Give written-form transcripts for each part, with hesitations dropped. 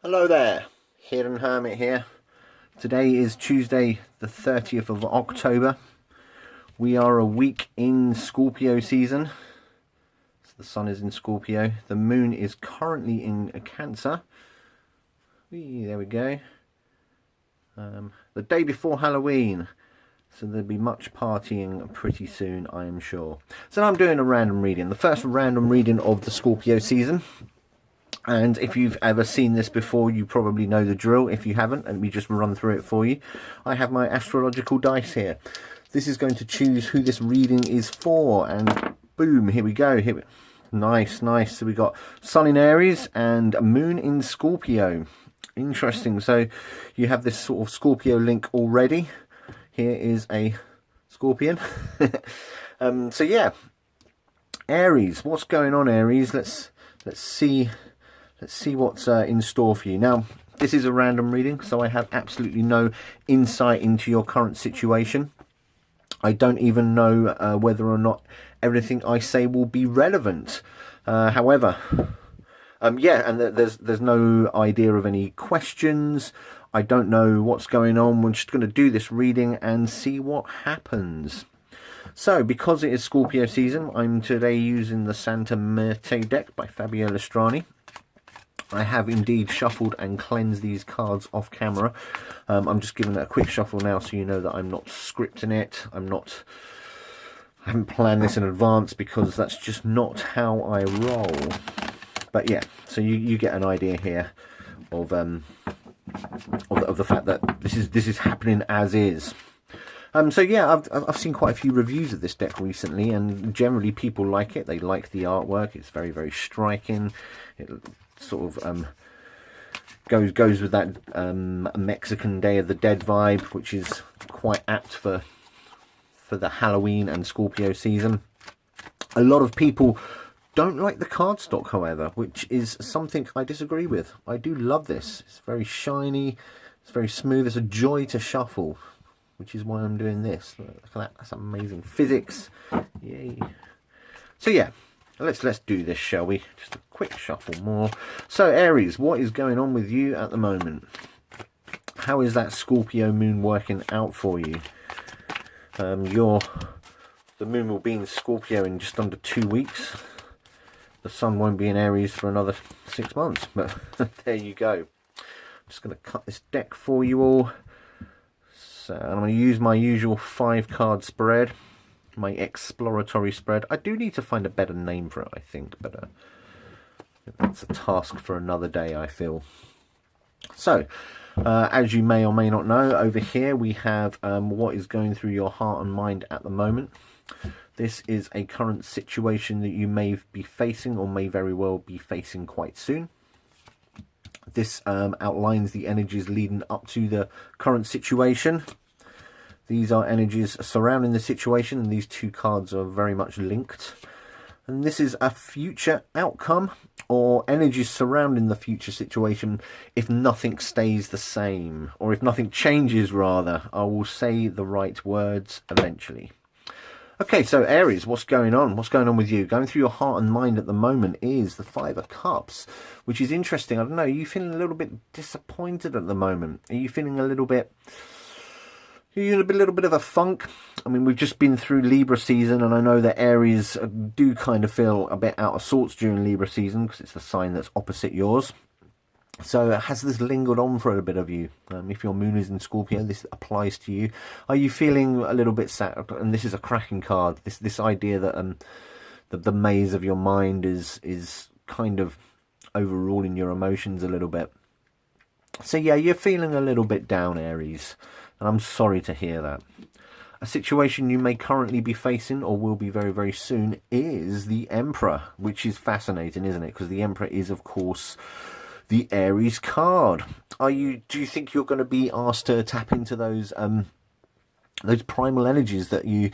Hello there, Hidden Hermit here. Today is Tuesday the 30th of October. We are a week in Scorpio season. So the sun is in Scorpio. The moon is currently in Cancer. There we go. The day before Halloween. So there'll be much partying pretty soon, I am sure. So now I'm doing a random reading. The first random reading of the Scorpio season. And if you've ever seen this before, you probably know the drill. If you haven't, let me just run through it for you. I have my astrological dice here. This is going to choose who this reading is for. And boom, here we go. Nice, nice. So we got Sun in Aries and Moon in Scorpio. Interesting. So you have this sort of Scorpio link already. Here is a Scorpion. So yeah, Aries. What's going on, Aries? Let's see. Let's see what's in store for you. Now, this is a random reading, so I have absolutely no insight into your current situation. I don't even know whether or not everything I say will be relevant. However, yeah, and there's no idea of any questions. I don't know what's going on. We're just going to do this reading and see what happens. So, because it is Scorpio season, I'm today using the Santa Merte deck by Fabio Lestrani. I have indeed shuffled and cleansed these cards off camera. I'm just giving it a quick shuffle now so you know that I'm not scripting it. I haven't planned this in advance because that's just not how I roll. But yeah, so you get an idea here of the fact that this is happening as is. So yeah, I've seen quite a few reviews of this deck recently, and generally people like it. They like the artwork. It's very, very striking. It sort of goes with that Mexican Day of the Dead vibe, which is quite apt for the Halloween and Scorpio season. A lot of people don't like the cardstock, however, which is something I disagree with. I do love this. It's very shiny. It's very smooth. It's a joy to shuffle, which is why I'm doing this. Look at that. That's amazing. Physics. Yay. So yeah, let's do this, shall we? Just a quick shuffle more. So Aries, what is going on with you at the moment? How is that Scorpio moon working out for you? The moon will be in Scorpio in just under 2 weeks. The sun won't be in Aries for another 6 months, but there you go. I'm just going to cut this deck for you all. So I'm going to use my usual 5-card spread, my exploratory spread. I do need to find a better name for it, I think, but that's a task for another day, I feel. So, as you may or may not know, over here we have what is going through your heart and mind at the moment. This is a current situation that you may be facing or may very well be facing quite soon. This outlines the energies leading up to the current situation. These are energies surrounding the situation, and these two cards are very much linked. And this is a future outcome, or energies surrounding the future situation if nothing stays the same, or if nothing changes, rather. I will say the right words eventually. Okay, so Aries, what's going on? What's going on with you? Going through your heart and mind at the moment is the 5 of Cups, which is interesting. I don't know, are you feeling a little bit disappointed at the moment? Are you feeling a little bit... You're in a little bit of a funk? I mean, we've just been through Libra season, and I know that Aries do kind of feel a bit out of sorts during Libra season because it's the sign that's opposite yours. So has this lingered on for a bit of you? If your moon is in Scorpio, this applies to you. Are you feeling a little bit sad? And this is a cracking card. This idea that the maze of your mind is kind of overruling your emotions a little bit. So yeah, you're feeling a little bit down, Aries. And I'm sorry to hear that. A situation you may currently be facing or will be very, very soon is the Emperor, which is fascinating, isn't it? Because the Emperor is, of course, the Aries card. Do you think you're going to be asked to tap into those primal energies that you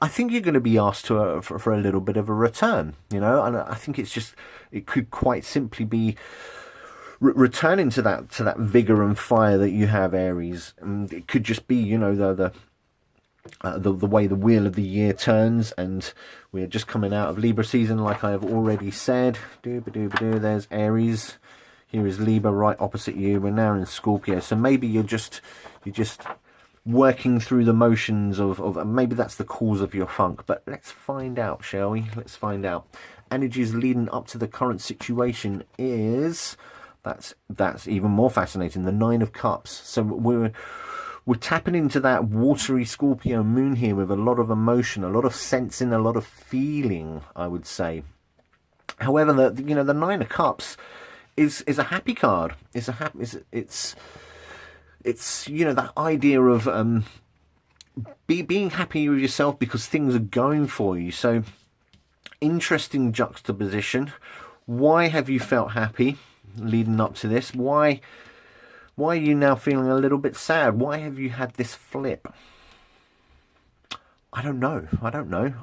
I think you're going to be asked to for a little bit of a return, you know? And I think it could quite simply be returning to that vigor and fire that you have, Aries. And it could just be, you know, the way the wheel of the year turns, and we're just coming out of Libra season, like I have already said. There's Aries. Here is Libra right opposite you. We're now in Scorpio. So maybe you're just working through the motions of maybe that's the cause of your funk. But let's find out, shall we? Let's find out. Energies leading up to the current situation is that's even more fascinating. The Nine of Cups. So we're tapping into that watery Scorpio moon here with a lot of emotion, a lot of sensing, a lot of feeling, I would say. However, the Nine of Cups is a happy card. It's a happy. It's that idea of being happy with yourself because things are going for you. So interesting juxtaposition. Why have you felt happy leading up to this? Why are you now feeling a little bit sad? Why have you had this flip? I don't know.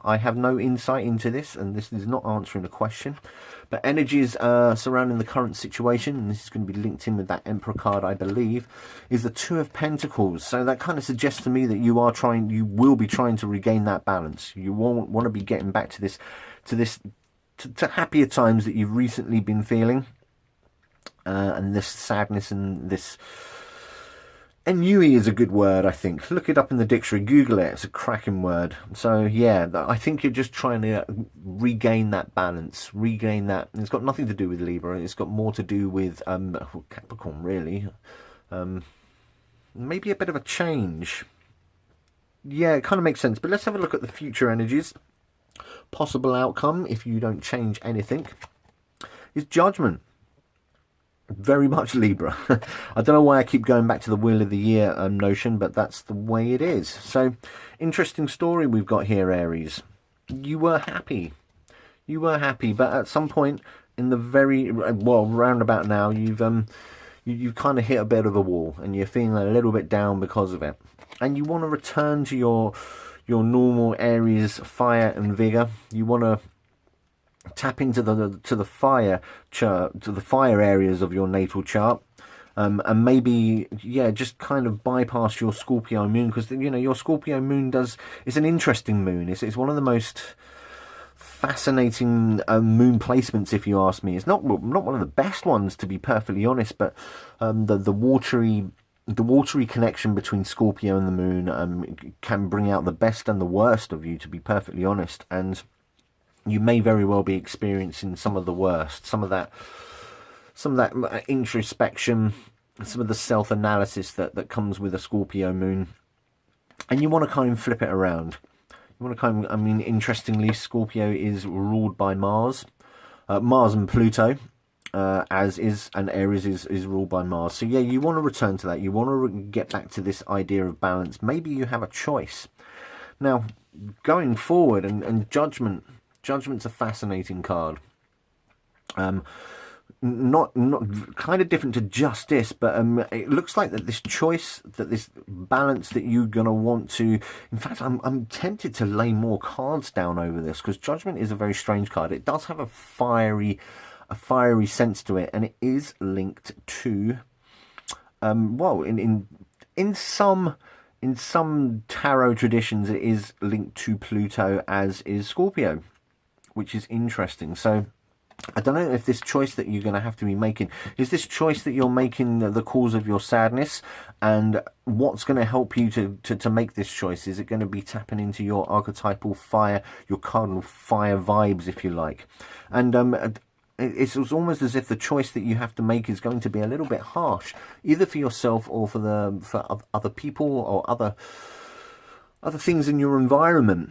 I have no insight into this, and this is not answering a question. But energies surrounding the current situation, and this is going to be linked in with that Emperor card, I believe, is the Two of Pentacles. So that kind of suggests to me that you will be trying to regain that balance. You want to be getting back to happier times that you've recently been feeling, and this sadness and this. Ennui is a good word, I think. Look it up in the dictionary, Google it, it's a cracking word. So yeah, I think you're just trying to regain that balance, regain that. And it's got nothing to do with Libra, it's got more to do with Capricorn, really. Maybe a bit of a change. Yeah, it kind of makes sense, but let's have a look at the future energies. Possible outcome, if you don't change anything, is Judgment. Very much Libra. I don't know why I keep going back to the Wheel of the Year notion, but that's the way it is. So, interesting story we've got here, Aries. You were happy, but at some point in the roundabout now, you've kind of hit a bit of a wall, and you're feeling a little bit down because of it, and you want to return to your normal Aries fire and vigor. You want to tap into the fire areas of your natal chart, and maybe just kind of bypass your Scorpio moon, because your Scorpio moon it's an interesting moon. It's one of the most fascinating moon placements, if you ask me. It's not one of the best ones, to be perfectly honest, but the watery connection between Scorpio and the moon can bring out the best and the worst of you, to be perfectly honest. And you may very well be experiencing some of the worst, some of that introspection, some of the self-analysis that comes with a Scorpio moon. And you want to kind of flip it around. You want to interestingly, Scorpio is ruled by Mars and Pluto, as is, and Aries is ruled by Mars. So yeah, you want to return to that. You want to get back to this idea of balance. Maybe you have a choice. Now, going forward, and Judgment's a fascinating card. Not kind of different to Justice, but it looks like that this choice, that this balance that you're gonna want to. In fact, I'm tempted to lay more cards down over this, because Judgment is a very strange card. It does have a fiery sense to it, and it is linked to in some tarot traditions, it is linked to Pluto, as is Scorpio, which is interesting. So I don't know if this choice that you're going to have to be making, is this choice that you're making the cause of your sadness, and what's going to help you to make this choice? Is it going to be tapping into your archetypal fire, your cardinal fire vibes, if you like? And it's almost as if the choice that you have to make is going to be a little bit harsh, either for yourself or for other people or other things in your environment.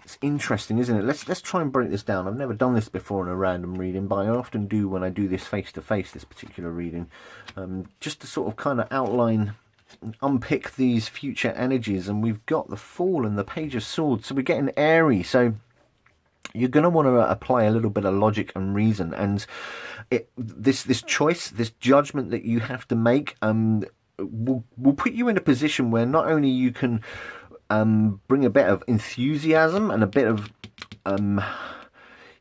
It's interesting, isn't it? Let's try and break this down. I've never done this before in a random reading, but I often do when I do this face-to-face, this particular reading, just to sort of kind of outline, unpick these future energies. And we've got the Fool and the Page of Swords, so we're getting Aries. So you're going to want to apply a little bit of logic and reason, and this choice, this judgment that you have to make, will put you in a position where not only you can bring a bit of enthusiasm and a bit of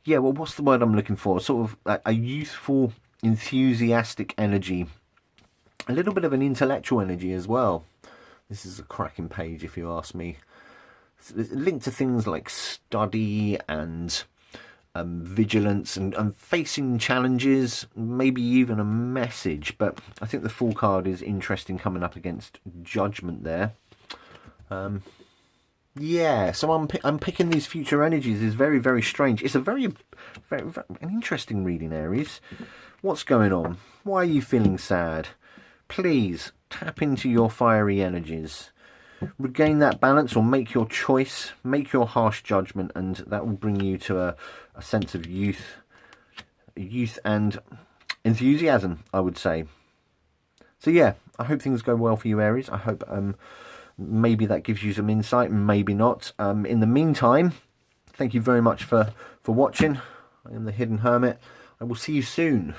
what's the word I'm looking for? Sort of a youthful, enthusiastic energy, a little bit of an intellectual energy as well. This is a cracking page, if you ask me. It's linked to things like study and vigilance and facing challenges, maybe even a message. But I think the Fool card is interesting coming up against Judgment there. Yeah, so I'm picking these future energies is very, very strange. It's a very an interesting reading, Aries. What's going on? Why are you feeling sad? Please tap into your fiery energies. Regain that balance or make your choice. Make your harsh judgment, and that will bring you to a sense of youth and enthusiasm, I would say. So yeah, I hope things go well for you, Aries. I hope maybe that gives you some insight, maybe not. In the meantime, thank you very much for watching. I am the Hidden Hermit. I will see you soon.